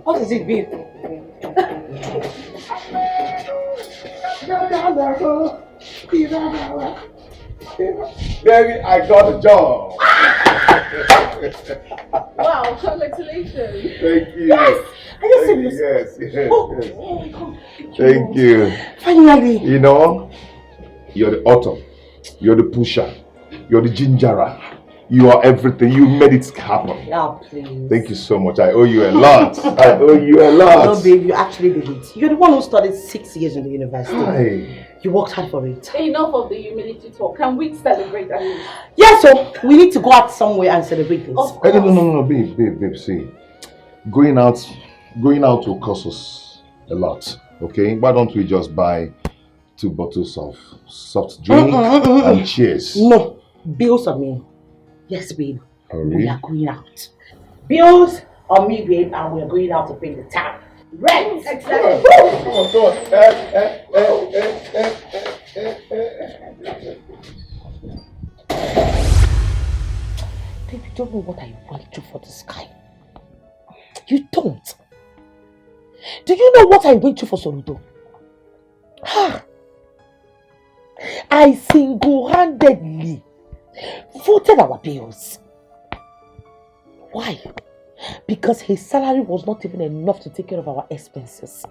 What is it, babe? Baby, I got a job. Wow, congratulations. Thank you. Yes. Are you serious? Yes. Oh my God. Thank you. Finally. You know, you're the author, you're the pusher, you're the gingerer. You are everything. You made it happen. Oh, please. Thank you so much. I owe you a lot. I owe you a lot. No, babe, you actually did it. You're the one who studied 6 years in the university. Hi. You worked hard for it. Enough of the humility talk. Can we celebrate at least? Yes, so we need to go out somewhere and celebrate this. Of course. No, babe, see. Going out will cost us a lot. Okay? Why don't we just buy 2 bottles of soft drink and cheers? No, bills on me. Yes, babe. Oh, really? We are going out. Bills on me, babe, and we are going out to pay the tab. Rent! Exactly. Come on. Babe, you don't know what I went through for this guy. You don't. Do you know what I went through for Soludo? I single-handedly voted our bills. Why? Because his salary was not even enough to take care of our expenses.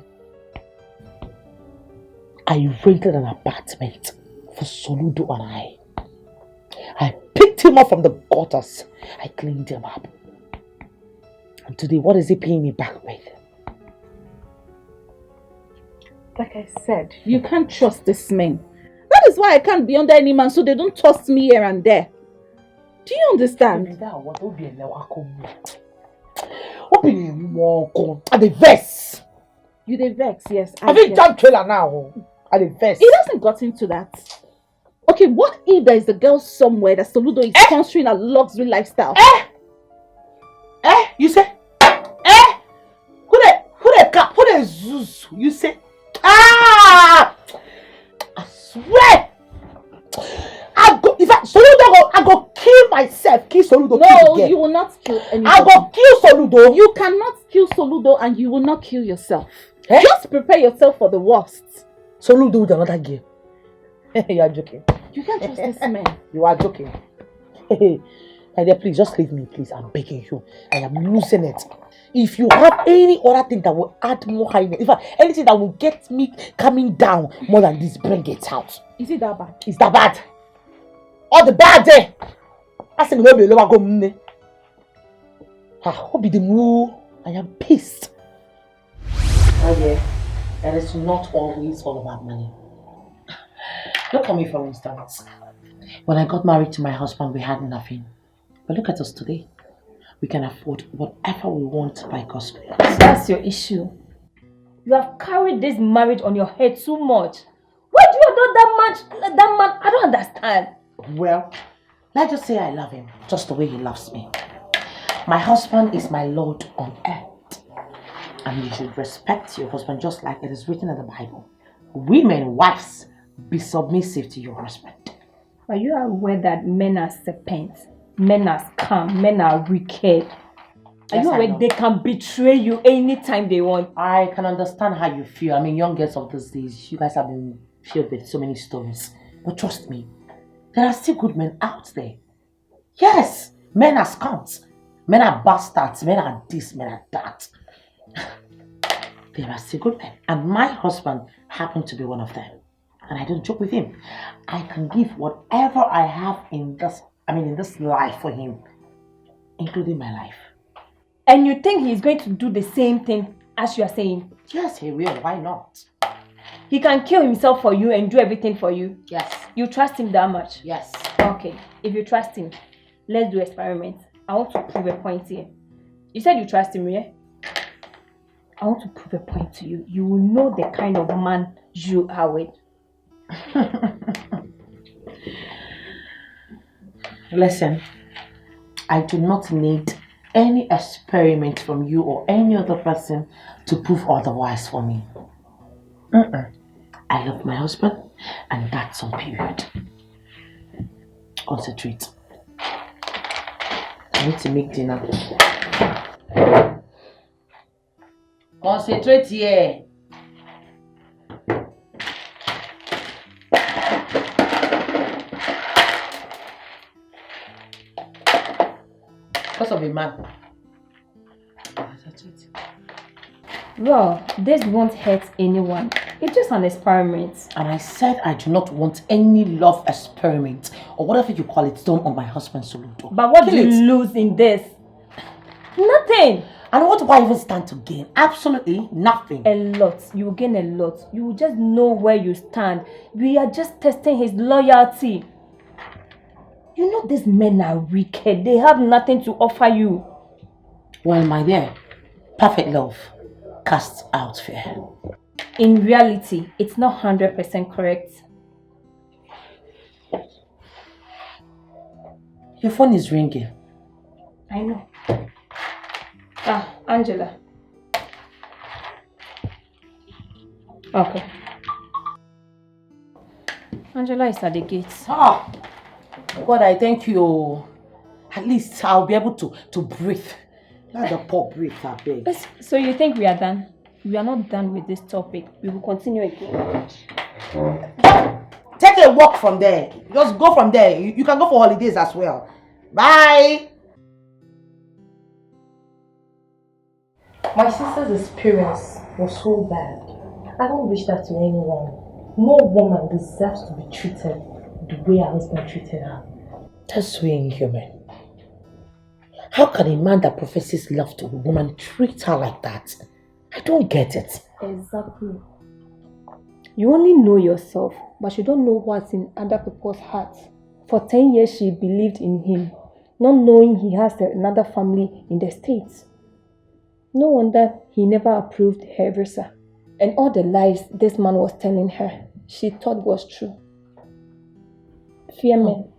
I rented an apartment for Soludo and I picked him up from the gutters. I cleaned him up. And today, what is he paying me back with? Like I said, you can't trust this man. That is why I can't be under any man so they don't toss me here and there. Do you understand? At the vest. You the vex, yes. I think jump trailer now. At the vest. It hasn't got into that. Okay, what if there is a girl somewhere that Soludo is sponsoring a luxury lifestyle? You say? Who the Zeus? You say? I swear! I go kill myself. Kill Soludo. No, you will not kill anybody. I go kill Soludo. You cannot kill Soludo and you will not kill yourself. Just prepare yourself for the worst. Soludo with another game. You are joking. You can't trust this man. You are joking. Please, just leave me, please. I'm begging you. I am losing it. If you have any other thing that will add more highness, in fact, anything that will get me coming down more than this, bring it out. Is it that bad? Is that bad? All the bad there. I said, maybe lower go mne. What be the move? I am pissed. Oh yeah, and it's not always all about money. Look at me, for instance. When I got married to my husband, we had nothing. But look at us today. We can afford whatever we want by God's grace. That's your issue. You have carried this marriage on your head too much. Why do you adore that man? I don't understand. Well, let's just say I love him just the way he loves me. My husband is my Lord on earth. And you should respect your husband just like it is written in the Bible. Women, wives, be submissive to your husband. Are you aware that men are serpents? Men are scam, men are wicked. Are you aware they can betray you anytime they want? I can understand how you feel. I mean, young girls of these days, you guys have been filled with so many stories. But trust me, there are still good men out there. Yes, men are scums. Men are bastards. Men are this, men are that. There are still good men. And my husband happened to be one of them. And I don't joke with him. I can give whatever I have in this life for him, including my life. And you think he's going to do the same thing as you are saying? Yes, he will. Why not? He can kill himself for you and do everything for you? Yes. You trust him that much? Yes. Okay, if you trust him, let's do experiment. I want to prove a point here. You said you trust him, yeah? I want to prove a point to you. You will know the kind of man you are with. Listen, I do not need any experiment from you or any other person to prove otherwise for me. I love my husband, and that's on period. Concentrate. I need to make dinner. Concentrate here. Because of a man. Well, this won't hurt anyone. It's just an experiment. And I said I do not want any love experiment or whatever you call it done on my husband Soludo. But what do you lose in this? Nothing. And what do I even stand to gain? Absolutely nothing. A lot. You will gain a lot. You will just know where you stand. We are just testing his loyalty. You know these men are wicked. They have nothing to offer you. Well, my dear, perfect love casts out fear. In reality, it's not 100% correct. Your phone is ringing. I know. Ah, Angela. Okay. Angela is at the gates. Ah, God, I thank you. At least I'll be able to breathe. Let the poor breathe, I beg. So you think we are done? We are not done with this topic. We will continue again. Take a walk from there. Just go from there. You can go for holidays as well. Bye. My sister's experience was so bad. I don't wish that to anyone. No woman deserves to be treated the way her husband treated her. That's so inhuman. How can a man that professes love to a woman treat her like that? I don't get it. Exactly. You only know yourself, but you don't know what's in other people's hearts. For 10 years she believed in him, not knowing he has another family in the States. No wonder he never approved her visa. And all the lies this man was telling her, she thought was true. Fear men.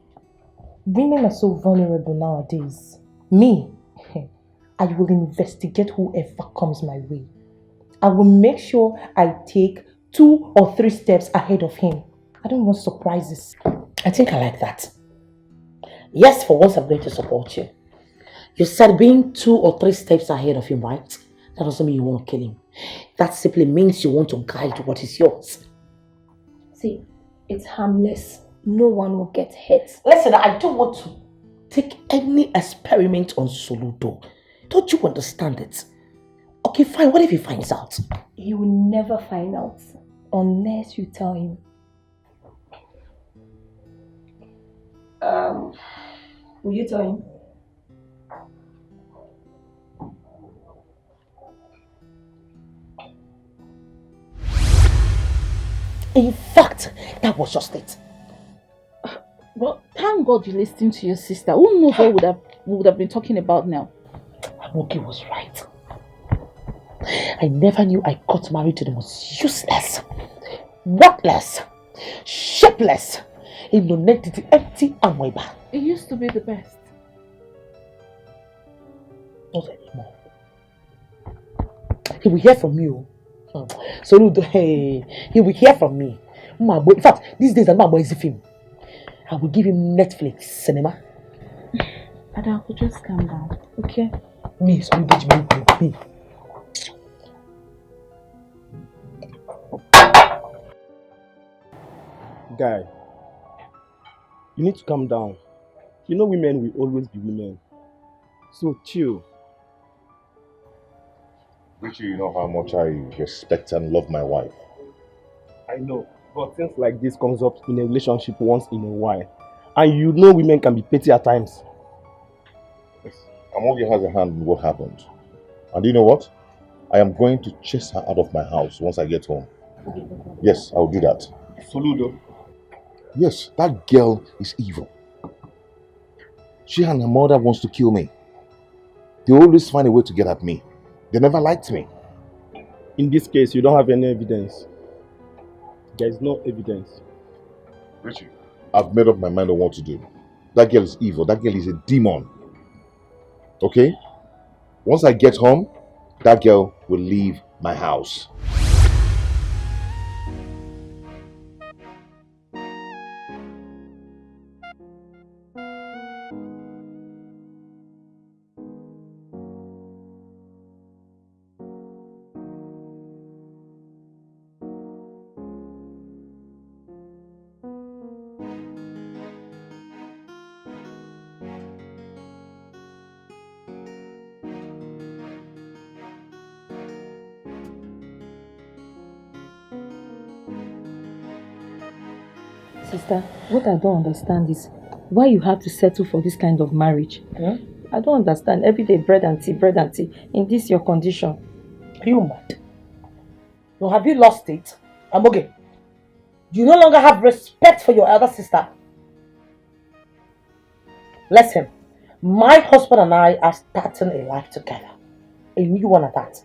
Women are so vulnerable nowadays. Me, I will investigate whoever comes my way. I will make sure I take 2 or 3 steps ahead of him. I don't want surprises. I think I like that. Yes, for once I'm going to support you. You said being 2 or 3 steps ahead of him, right? That doesn't mean you want to kill him. That simply means you want to guide what is yours. See, it's harmless. No one will get hurt. Listen, I don't want to take any experiment on Soludo. Don't you understand it? Okay, fine. What if he finds out? He will never find out unless you tell him. Will you tell him? In fact, that was just it. Well, thank God you listened to your sister. Who knows what we would have been talking about now? Amoki was right. I never knew I got married to the most useless, worthless, shapeless, inonentity, empty amoeba. It used to be the best. Not anymore. He will hear from you. So, hey, he will hear from me. In fact, these days I'm not going to see him. I will give him Netflix cinema. Adako, just calm down, okay? Me, so me. Guy, you need to calm down. You know women will always be women. So chill. Richie, you know how much I respect and love my wife. I know, but things like this comes up in a relationship once in a while. And you know women can be petty at times. Yes. Amogi has a hand in what happened. And you know what? I am going to chase her out of my house once I get home. Yes, I'll do that. Soludo. Yes, that girl is evil. She and her mother wants to kill me. They always find a way to get at me. They never liked me. In this case, you don't have any evidence. There is no evidence. Richie, I've made up my mind on what to do. That girl is evil. That girl is a demon. Okay? Once I get home, that girl will leave my house. Sister, what I don't understand is why you have to settle for this kind of marriage. I don't understand. Every day bread and tea, in this your condition. Are you mad? No, have you lost it? Amoge, you no longer have respect for your elder sister. Listen, my husband and I are starting a life together. A new one at that.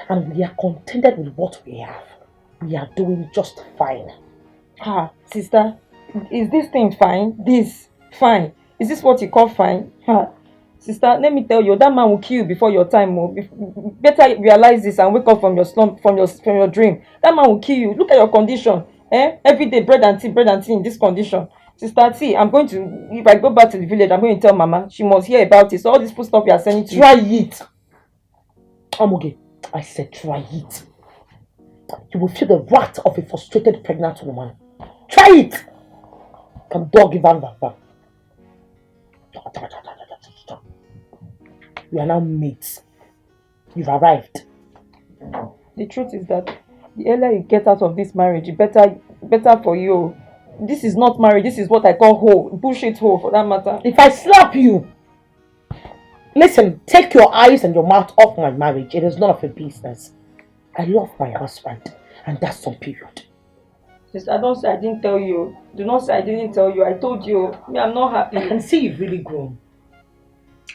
And we are contented with what we have. We are doing just fine. Sister, is this thing fine? This fine? Is this what you call fine? Sister, let me tell you, that man will kill you before your time. Better realize this and wake up from your slump, from your dream. That man will kill you. Look at your condition. Every day bread and tea in this condition. Sister, see, I'm going to, if I go back to the village, I'm going to tell Mama. She must hear about it. So all this food stuff you are sending to Try it. Amoge, I said try it. You will feel the wrath of a frustrated pregnant woman. Try it. Come dog Ivan. You are now mates. You've arrived. The truth is that the earlier you get out of this marriage, the better for you. This is not marriage. This is what I call hole. Bullshit hole, for that matter. If I slap you, listen, take your eyes and your mouth off my marriage. It is none of your business. I love my husband, and that's some period. Sister, don't say I didn't tell you. Do not say I didn't tell you. I told you. Me, I'm not happy. I can see you've really grown.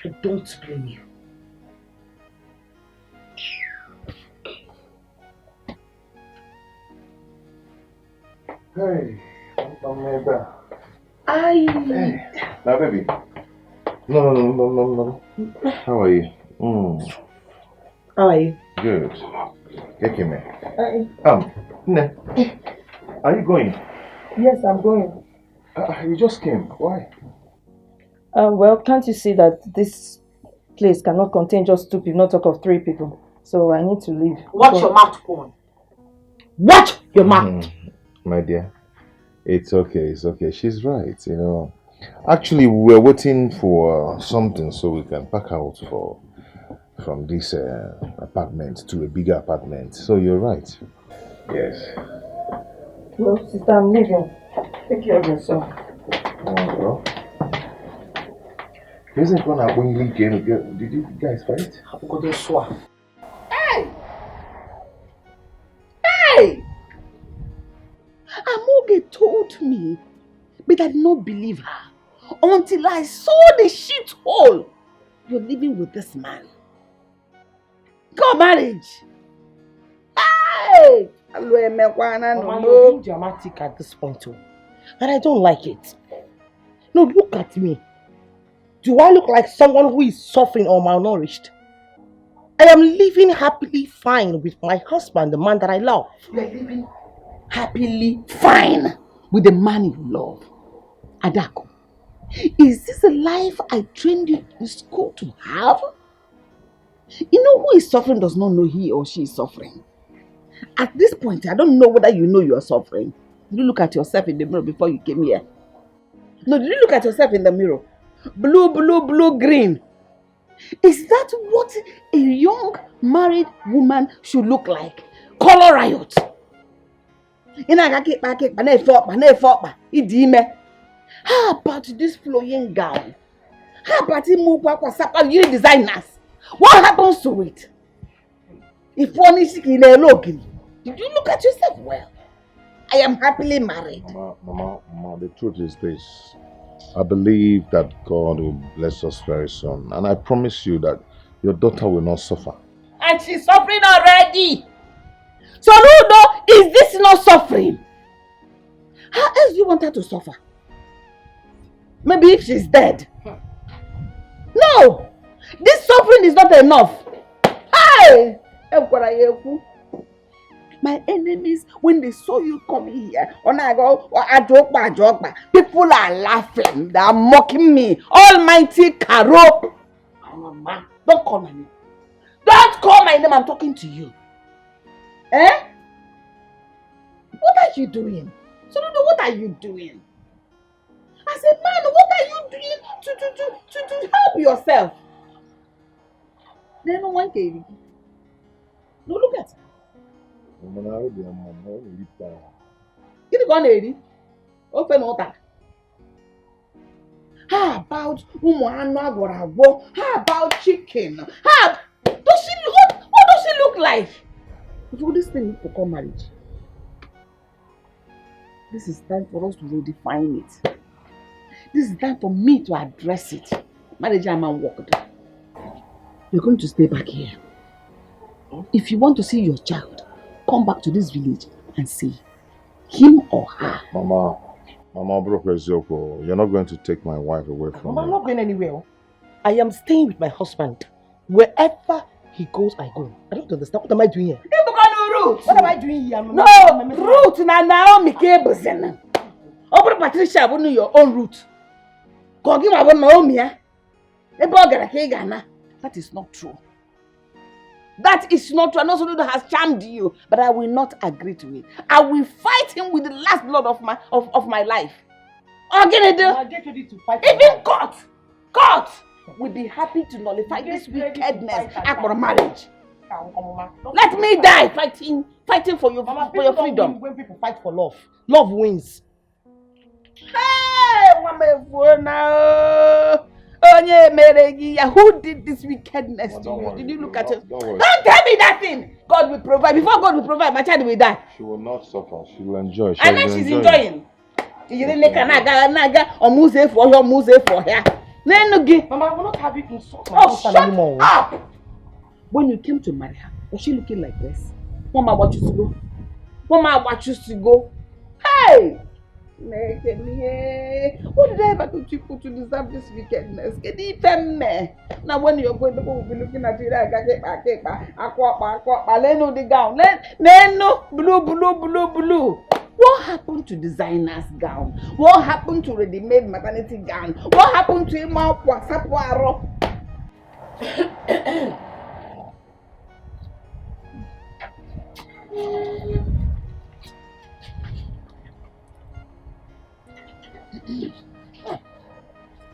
I don't blame you. Hey, Hey, now baby. No. How are you? How are you? Good. Get me. Hi. Are you going? Yes, I'm going. You just came. Why? Well, can't you see that this place cannot contain just 2 people, not talk of 3 people? So I need to leave. Watch your mouth, on. Watch your mouth. My dear, it's okay. She's right, you know. Actually, we're waiting for something so we can pack out from this apartment to a bigger apartment. So you're right. Yes. Well, sister, I'm leaving. Take care of yourself. Well. Isn't one of when you came? Did you guys fight? Hey! Amoge told me, but I did not believe her until I saw the shithole you're living with this man. Go marriage! Hey! Mama, you're being dramatic at this point, too. And I don't like it. No, look at me. Do I look like someone who is suffering or malnourished? I am living happily fine with my husband, the man that I love. You are living happily fine with the man you love. Adako, is this a life I trained you in school to have? You know who is suffering does not know he or she is suffering. At this point, I don't know whether you know you are suffering. Did you look at yourself in the mirror before you came here? No, did you look at yourself in the mirror? Blue, green. Is that what a young married woman should look like? Color riot. How about this flowing gown? How about you designers? What happens to it? If one is sick in a login, did you look at yourself well? I am happily married. Mama, the truth is this. I believe that God will bless us very soon. And I promise you that your daughter will not suffer. And she's suffering already. So no, is this not suffering? How else do you want her to suffer? Maybe if she's dead. No! This suffering is not enough. Hey! My enemies, when they saw you come here, when I go, people are laughing, they are mocking me. Almighty Karo. Mama, don't call my name. Don't call my name, I'm talking to you. Eh? What are you doing? So, what are you doing? As a man, what are you doing to help yourself? Then no one can. No, look at her. Get it gone, lady. Open water. How about how about chicken? How does she look? What does she look like? If all this thing to call marriage, this is time for us to redefine it. This is time for me to address it. Marriage and man worked. You're going to stay back here. If you want to see your child, come back to this village and see him or her. Mama broke Ezoko. You're not going to take my wife away from me. I'm not going anywhere. I am staying with my husband. Wherever he goes, I go. I don't understand. What am I doing here? What am I doing here? No, root na Naomi Kebusen. Open Patricia, I know your own route. Go give my Naomi. That is not true. That is not true. I know somebody that has charmed you, but I will not agree to it. I will fight him with the last blood of my life. I'll get ready to fight. Even God will be happy to nullify this wickedness after marriage. Let me die fighting for your freedom. When people fight for love, love wins. Hey, who did this wickedness to you? Did you look at it? Don't tell me that thing. God will provide. Before God will provide, my child will die. She will not suffer. She will enjoy. And then she's enjoying. You didn't naga or muse for her, muse for her. Mama, I will not have you insult my husband anymore. Shut up! When you came to marry her, was she looking like this? Mama, what you to go? Mama, what you to go? Hey! What did I ever do to people to deserve this wickedness? Now when you're going, people will be looking at you like Leno the gown. Leno blue. What happened to designer's gown? What happened to ready-made maternity gown? What happened to him?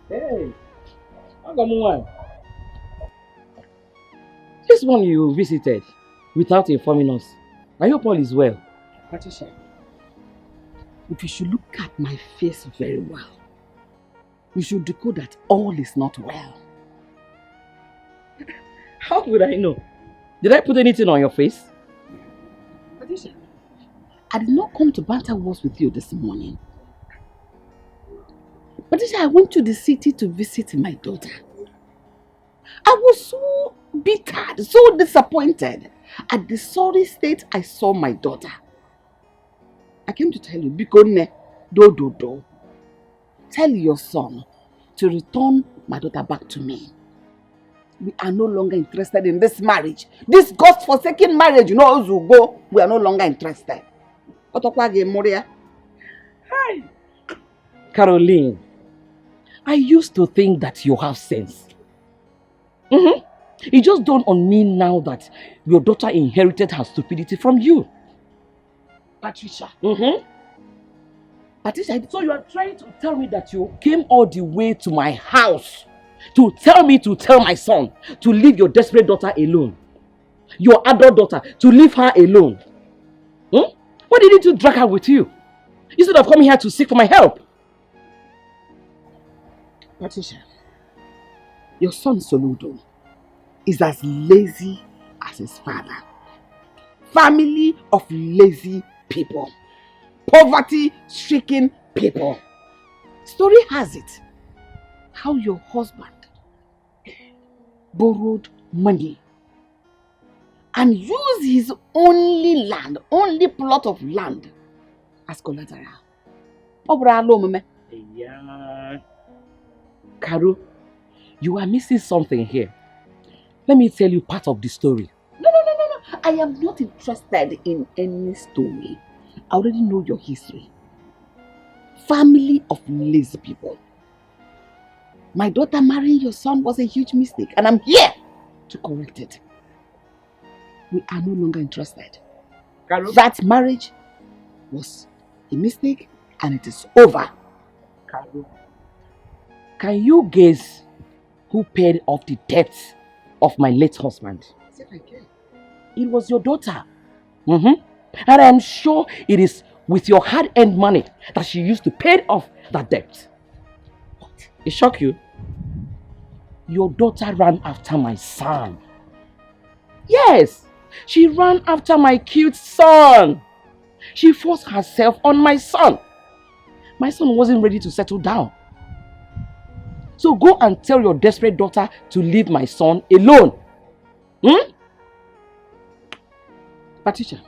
Hey, one. This one you visited without informing us. I hope all is well. Patricia, if you should look at my face very well, you should decode that all is not well. How would I know? Did I put anything on your face? Patricia, I did not come to banter words with you this morning. Patricia, I went to the city to visit my daughter. I was so bitter, so disappointed at the sorry state I saw my daughter. I came to tell you, Bikone, do. Tell your son to return my daughter back to me. We are no longer interested in this marriage. This God-forsaken marriage, you know, Zugo, we are no longer interested. Hi. Caroline, I used to think that you have sense. It just dawned on me now that your daughter inherited her stupidity from you. Patricia. Patricia, so you are trying to tell me that you came all the way to my house to tell me to tell my son to leave your desperate daughter alone. Your adult daughter, to leave her alone. Why didn't you drag her with you? Instead of coming here to seek for my help. Patricia, your son Soludo is as lazy as his father. Family of lazy people. Poverty-stricken people. Story has it how your husband borrowed money and used his only plot of land as collateral. Caro, you are missing something here. Let me tell you part of the story. No. I am not interested in any story. I already know your history. Family of lazy people. My daughter marrying your son was a huge mistake, and I'm here to correct it. We are no longer interested. Caro? That marriage was a mistake, and it is over. Caro, can you guess who paid off the debts of my late husband? Yes, I can. It was your daughter. And I am sure it is with your hard-earned money that she used to pay off that debt. What? It shocked you? Your daughter ran after my son. Yes, she ran after my cute son. She forced herself on my son. My son wasn't ready to settle down. So go and tell your desperate daughter to leave my son alone. Patricia.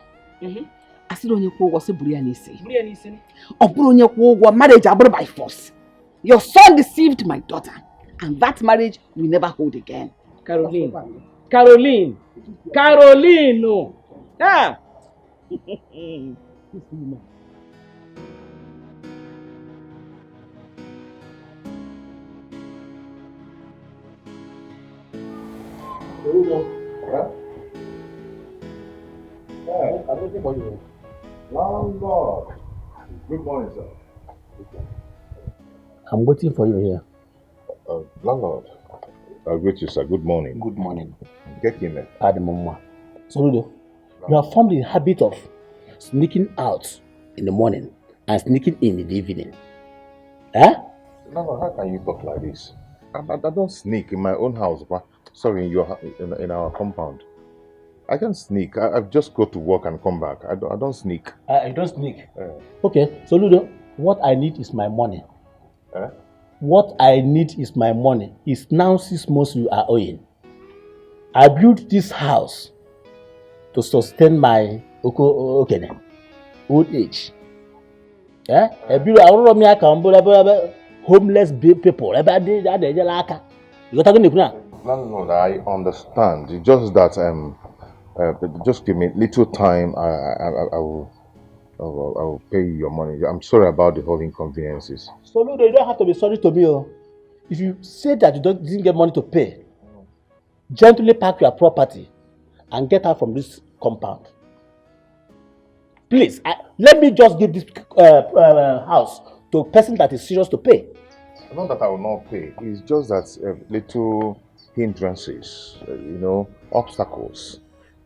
I still don't know what marriage by force. Your son deceived my daughter, and that marriage will never hold again. Caroline. No. Ah. I'm waiting for you. Landlord. Good morning, sir. I'm waiting for you here. Landlord. I'll greet you, sir. Good morning. Good morning. Get in there. Adamama. Soludo, you have formed the habit of sneaking out in the morning and sneaking in the evening. Eh? Landlord, how can you talk like this? I don't sneak in my own house, but sorry, in our compound. I can sneak. I just go to work and come back. I don't sneak. You don't sneak? Okay, so Ludo, what I need is my money. What I need is my money. It's now 6 months you are owing. I built this house to sustain my old age. I built homeless people. Landlord, I understand. It's just that just give me little time. I will pay you your money. I'm sorry about the whole inconveniences. So Ludo, you don't have to be sorry to me. If you say that you didn't get money to pay, gently pack your property and get out from this compound. Please, let me just give this house to a person that is serious to pay. Not that I will not pay. It's just that little hindrances, obstacles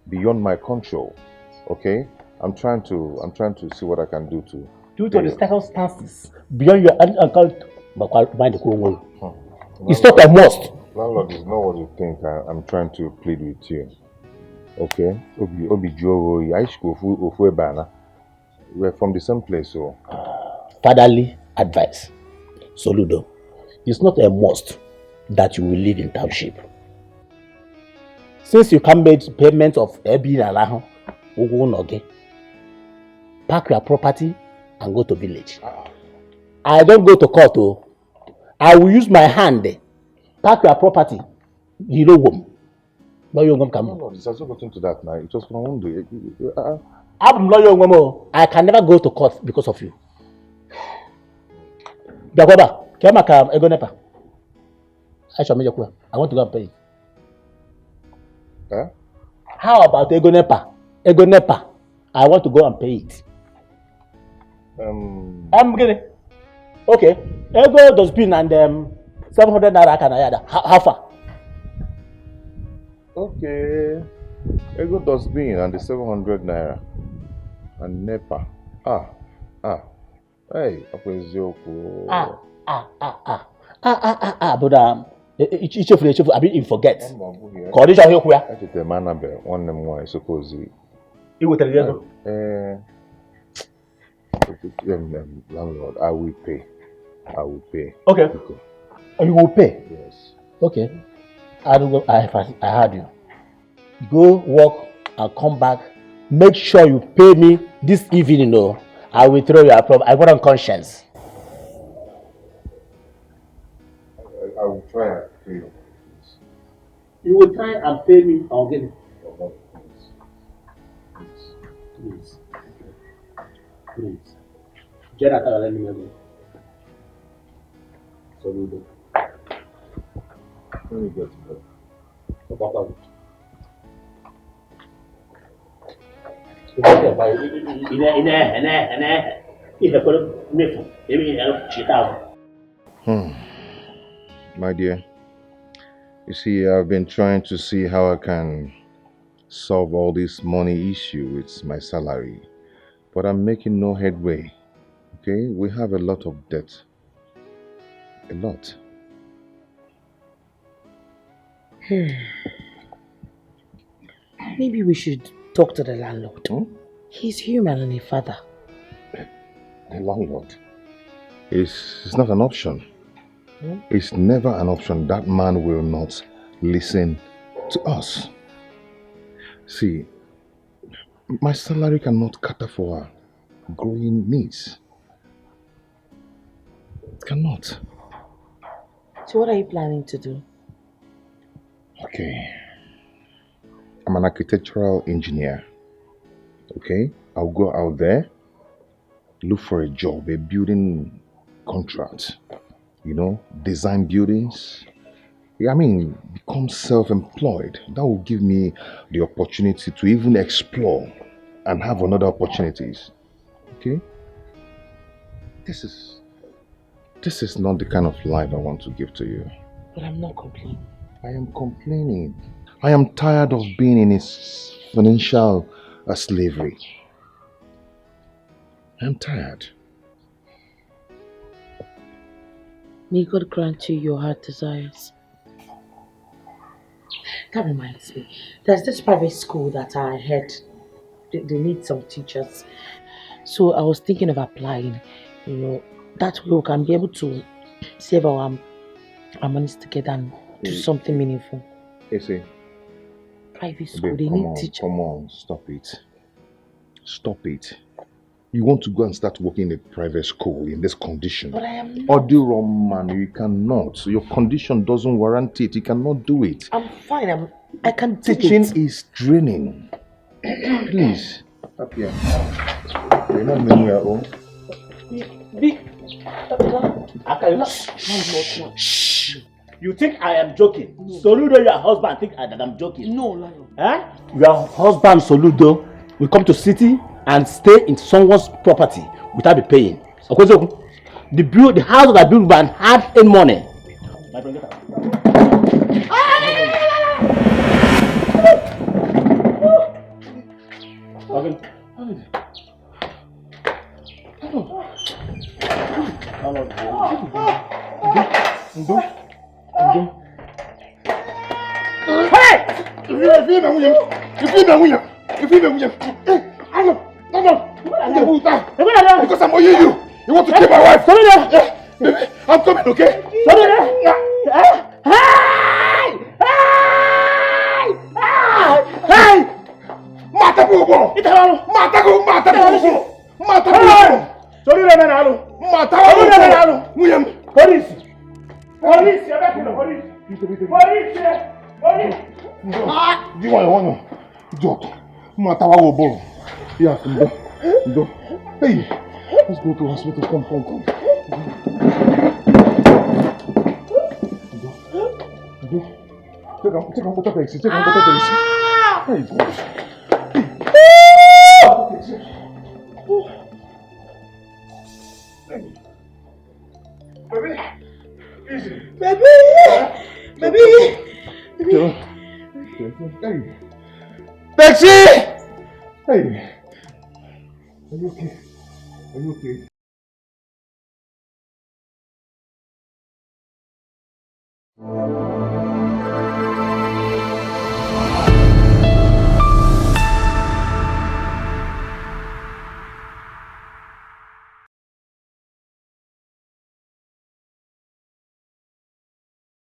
beyond my control. Okay, I'm trying to see what I can do to. Due to the circumstances beyond your account, it's not a must. Landlord, is not what you think. I'm trying to plead with you. Okay, we're from the same place, so. Fatherly advice. Soludo, it's not a must that you will live in township. Since you can't make payment of Airbnb, pack your property and go to village. I don't go to court. I will use my hand. Pack your property. You know whom. No, you're going to come. No, this has not gotten to that now. It was from one day. I'm not your woman. I can never go to court because of you. Dagoba, Kemaka, Egonepa. I shall make you. I want to go and pay. How about Egonepa? Egonepa. I want to go and pay it. I'm getting. Okay. Ego dustbin and 700 naira kanayada. How far? Okay. Ego dustbin and the 700 naira. And NEPA. Hey, but I mean, forget. Condition here where? I did the manabel. One more, I suppose. You will tell you. Landlord, I will pay. Okay. You will pay? Yes. Okay. I heard you. Go work and come back. Make sure you pay me this evening, or I will throw your problem. I got on conscience. I will try and pay you. You will try and pay me again. Please. Jonathan, let me go. So we do. Let me get to Papa. My dear, you see, I've been trying to see how I can solve all this money issue with my salary. but I'm making no headway. Okay, we have a lot of debt. A lot. Maybe we should talk to the landlord. He's human and a father. The landlord? It's not an option. It's never an option. That man will not listen to us. See, my salary cannot cater for our growing needs. It cannot. So what are you planning to do? Okay. I'm an architectural engineer. Okay? I'll go out there, look for a job, a building contract. You know, design buildings. I mean, become self-employed. That will give me the opportunity to even explore and have another opportunities. Okay? This is not the kind of life I want to give to you. But I'm not complaining. I am complaining. I am tired of being in this financial slavery. I'm tired. May God grant you your heart desires. That reminds me, there's this private school that I heard they need some teachers. So I was thinking of applying. You know, that way we can be able to save our monies together and do something meaningful. You see, private school, they need teachers. Come on, stop it. Stop it. You want to go and start working in a private school in this condition? But I am not. Audio man, you cannot. Your condition doesn't warrant it. You cannot do it. I'm fine. I can do Teaching it. is draining. Please. Up here. You're not meaning your own. Shh. You think I am joking? No. Soludo, your husband, think that I'm joking? No, Lion. Huh? Your husband, Soludo, will come to city and stay in someone's property without be paying. Okay, so the house that I built by hard-earned money. My friend, get out. Okay. Because I'm owing you. You want to kill my wife? Baby, I'm coming, okay? Hey! Matabugo! Hey, let's go to hospital. Come. Take on water taxi. Hey, Baby! Hey! Taxi! Hey! Are you okay?